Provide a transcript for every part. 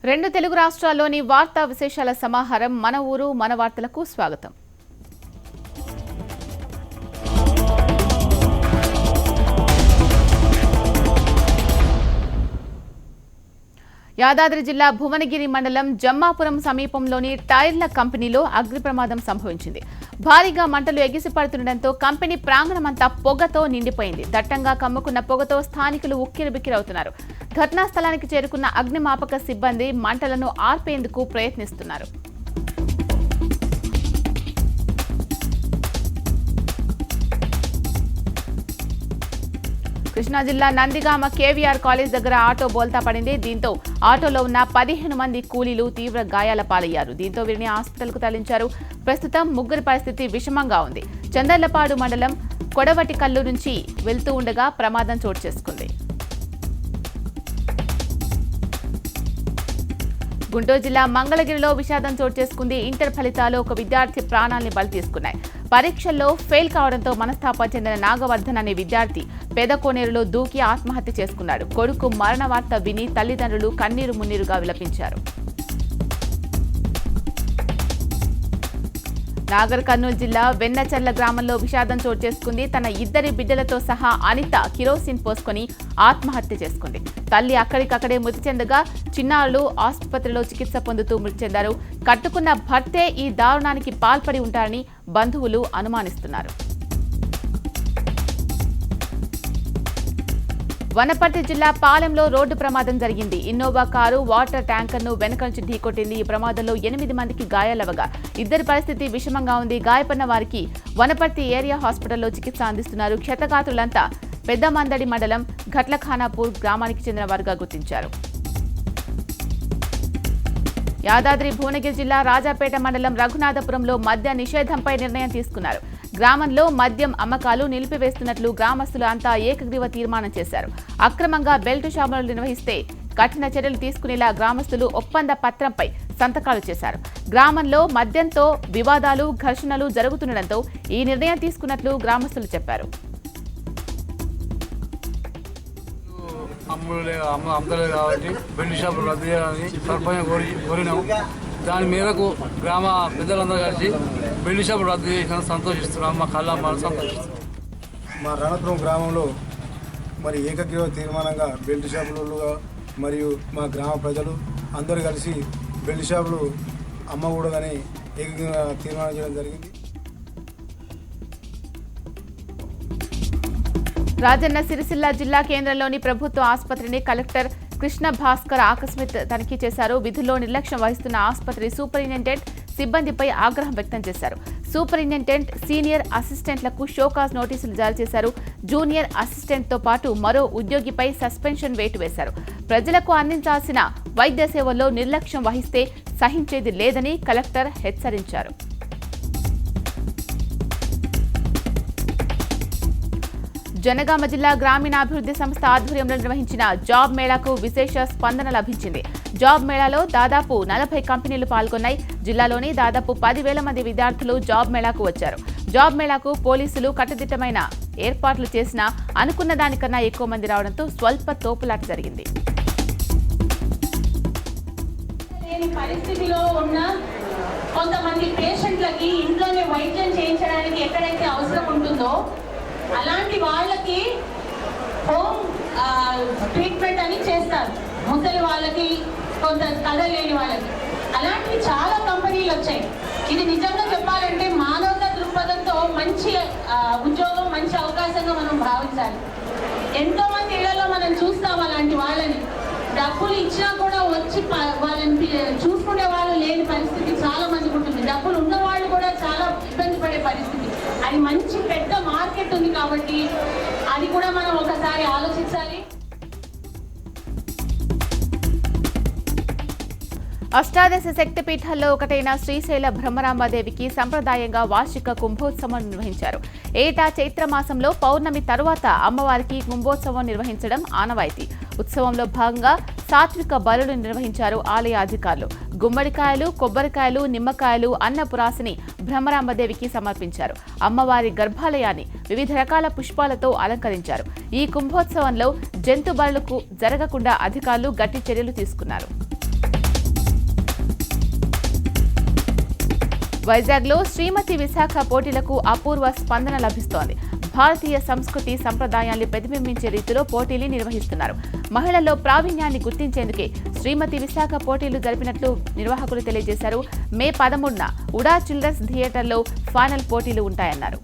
రెండు తెలుగు రాష్ట్రాల్లోని వార్తా విశేషాల సమాహారం మన ఊరు మన వార్తలకు స్వాగతం. యాదాద్రి జిల్లా భువనగిరి మండలం జమ్మాపురం సమీపంలోని టైర్ల కంపెనీలో అగ్ని ప్రమాదం సంభవించింది. భారీగా మంటలు ఎగిసిపడుతుండటంతో కంపెనీ ప్రాంగణమంతా పొగతో నిండిపోయింది. దట్టంగా కమ్ముకున్న పొగతో స్థానికులు ఉక్కిరిబిక్కిరవుతున్నారు. ఘటనా స్థలానికి చేరుకున్న అగ్నిమాపక సిబ్బంది మంటలను ఆర్పేందుకు ప్రయత్నిస్తున్నారు. కృష్ణా జిల్లా నందిగామ కేవీఆర్ కాలేజ్ దగ్గర ఆటో బోల్తా పడింది. దీంతో ఆటోలో ఉన్న 15 మంది కూలీలు తీవ్ర గాయాల పాలయ్యారు. దీంతో వీరిని హాస్పిటల్కు తరలించారు. ప్రస్తుతం ముగ్గురి పరిస్థితి విషమంగా ఉంది. చందర్లపాడు మండలం కొడవటికల్లు నుంచి వెళ్తూ ఉండగా ప్రమాదం చోటు చేసుకుంది. గుంటూరు జిల్లా మంగళగిరిలో విషాదం చోటు చేసుకుంది. ఇంటర్ ఫలితాలు ఒక విద్యార్థి ప్రాణాల్ని బలి తీసుకున్నాయి. పరీక్షల్లో ఫెయిల్ కావడంతో మనస్తాపం చెందిన నాగవర్ధన్ అనే విద్యార్థి పెదకోనేరులో దూకి ఆత్మహత్య చేసుకున్నాడు. కొడుకు మరణ వార్త విని తల్లిదండ్రులు కన్నీరు మున్నీరుగా విలపించారు. నాగర్ కర్నూలు జిల్లా వెన్నచర్ల గ్రామంలో విషాదం చోటు చేసుకుంది. తన 2 బిడ్డలతో సహా అనిత కిరోసిన్ పోసుకొని ఆత్మహత్య చేసుకుంది. తల్లి అక్కడికక్కడే మృతి చెందగా చిన్నారులు ఆసుపత్రిలో చికిత్స పొందుతూ మృతి చెందారు. కట్టుకున్న భర్తే ఈ దారుణానికి పాల్పడి ఉంటారని బంధువులు అనుమానిస్తున్నారు. వనపర్తి జిల్లా పాలెంలో రోడ్డు ప్రమాదం జరిగింది. ఇన్నోవా కారు వాటర్ ట్యాంకర్ను వెనక నుంచి ఢీకొట్టింది. ఈ ప్రమాదంలో 8 మందికి గాయాలవగా 2 పరిస్థితి విషమంగా ఉంది. గాయపడిన వారికి వనపర్తి ఏరియా హాస్పిటల్లో చికిత్స అందిస్తున్నారు. క్షతగాత్రులంతా పెద్దమందడి మండలం ఘట్లఖానాపూర్ గ్రామానికి చెందిన వారుగా గుర్తించారు. యాదాద్రి భువనగిరి జిల్లా రాజాపేట మండలం రఘునాథపురంలో మద్య నిషేధంపై నిర్ణయం తీసుకున్నారు. గ్రామంలో మద్యం అమ్మకాలు నిలిపివేస్తున్నట్లు గ్రామస్తులు అంతా ఏకగ్రీవ తీర్మానం చేశారు. అక్రమంగా బెల్ట్ షాపులు నిర్వహిస్తే కఠిన చర్యలు తీసుకునేలా గ్రామస్తులు ఒప్పంద పత్రంపై సంతకాలు చేశారు. గ్రామంలో మద్యంతో వివాదాలు ఘర్షణలు జరుగుతుండటంతో ఈ నిర్ణయం తీసుకున్నట్లు గ్రామస్తులు చెప్పారు. అమ్మలేదు కాబట్టి బెల్ట్ షాపులు రద్దు చేయాలని సర్పంచ్ కోరినాము. దాని మేరకు గ్రామ పెద్దలందరూ కలిసి బెల్ట్ షాపులు రద్దు చేసిన సంతోషిస్తున్నాం. మా కళ్ళ సంతోషిస్తున్నాం. మా రణపురం గ్రామంలో మరి ఏకగ్రీవ తీర్మానంగా బెల్ట్ షాపులుగా మరియు మా గ్రామ ప్రజలు అందరూ కలిసి బెల్ట్ షాపులు అమ్మకూడదని ఏకగ్రీవ తీర్మానం చేయడం జరిగింది. రాజన్న సిరిసిల్ల జిల్లా కేంద్రంలోని ప్రభుత్వ ఆసుపత్రిని కలెక్టర్ కృష్ణ భాస్కర్ ఆకస్మిక తనిఖీ చేశారు. విధుల్లో నిర్లక్ష్యం వహిస్తున్న ఆసుపత్రి సూపరింటెండెంట్ సిబ్బందిపై ఆగ్రహం వ్యక్తం చేశారు. సూపరింటెండెంట్ సీనియర్ అసిస్టెంట్లకు షోకాజ్ నోటీసులు జారీ చేశారు. జూనియర్ అసిస్టెంట్తో పాటు మరో ఉద్యోగిపై సస్పెన్షన్ వేటు వేశారు. ప్రజలకు అందించాల్సిన వైద్య సేవల్లో నిర్లక్ష్యం వహిస్తే సహించేది లేదని కలెక్టర్ హెచ్చరించారు. జనగామ జిల్లా గ్రామీణాభివృద్ధి సంస్థ ఆధ్వర్యంలో నిర్వహించిన జాబ్ మేళాకు విశేష స్పందన లభించింది. జాబ్ మేళాలో దాదాపు 40 కంపెనీలు పాల్గొన్నాయి. జిల్లాలోని దాదాపు 10,000 మంది విద్యార్థులు జాబ్ మేళాకు వచ్చారు. జాబ్ మేళాకు పోలీసులు కట్టుదిట్టమైన ఏర్పాట్లు చేసినా అనుకున్న దానికన్నా ఎక్కువ మంది రావడంతో స్వల్ప తోపులాట జరిగింది. పరిస్థితిలో ఉన్న కొంతమంది పేషెంట్లకి ఇంట్లోనే వైద్యం చేయించడానికి ఎక్కడైతే అవసరం ఉంటుందో అలాంటి వాళ్ళకి హోమ్ ట్రీట్మెంట్ అని చేస్తారు. ముసలి వాళ్ళకి, కొంత కదలేని వాళ్ళకి అలాంటివి చాలా కంపెనీలు వచ్చాయి. ఇది నిజంగా చెప్పాలంటే మానవత దృక్పథంతో మంచి ఉద్యోగం, మంచి అవకాశంగా మనం భావించాలి. ఎంతో మంది ఇళ్లలో మనం చూస్తాం అలాంటి వాళ్ళని. డబ్బులు ఇచ్చినా కూడా వచ్చి వాళ్ళని చూసుకునే వాళ్ళు లేని పరిస్థితి చాలా మందికి ఉంటుంది. డబ్బులు ఉన్న వాళ్ళు కూడా చాలా ఇబ్బంది పడే పరిస్థితి. అది మంచి పెద్ద మార్కెట్ ఉంది కాబట్టి అది కూడా మనం ఒకసారి ఆలోచించాలి. అష్టాదశ శక్తిపీఠాల్లో ఒకటైన శ్రీశైల బ్రహ్మరాంబాదేవికి సంప్రదాయంగా వార్షిక కుంభోత్సవం నిర్వహించారు. ఏటా చైత్రమాసంలో పౌర్ణమి తరువాత అమ్మవారికి కుంభోత్సవం నిర్వహించడం ఆనవాయితీ. ఉత్సవంలో భాగంగా సాత్విక బలులు నిర్వహించారు ఆలయ అధికారులు. గుమ్మడికాయలు, కొబ్బరికాయలు, నిమ్మకాయలు, అన్నపురాసిని బ్రహ్మరాంబదేవికి సమర్పించారు. అమ్మవారి గర్భాలయాన్ని వివిధ రకాల పుష్పాలతో అలంకరించారు. ఈ కుంభోత్సవంలో జంతు బలులకు జరగకుండా అధికారులు గట్టి చర్యలు తీసుకున్నారు. వైజాగ్లో శ్రీమతి విశాఖ పోటీలకు అపూర్వ స్పందన లభిస్తోంది. భారతీయ సంస్కృతి సంప్రదాయాల్ని ప్రతిబింబించే రీతిలో పోటీలు నిర్వహిస్తున్నారు. మహిళల్లో ప్రావీణ్యాన్ని గుర్తించేందుకే శ్రీమతి విశాఖ పోటీలు జరిపినట్లు నిర్వాహకులు తెలియజేశారు. మే 13న ఉడా చిల్డ్రన్స్ థియేటర్లో ఫైనల్ పోటీలు ఉంటాయన్నారు.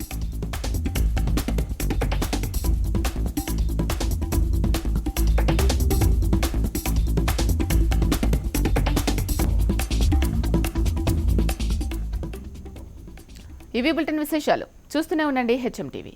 ఇవి బులెటిన్ విశేషాలు. చూస్తూనే ఉండండి HM TV.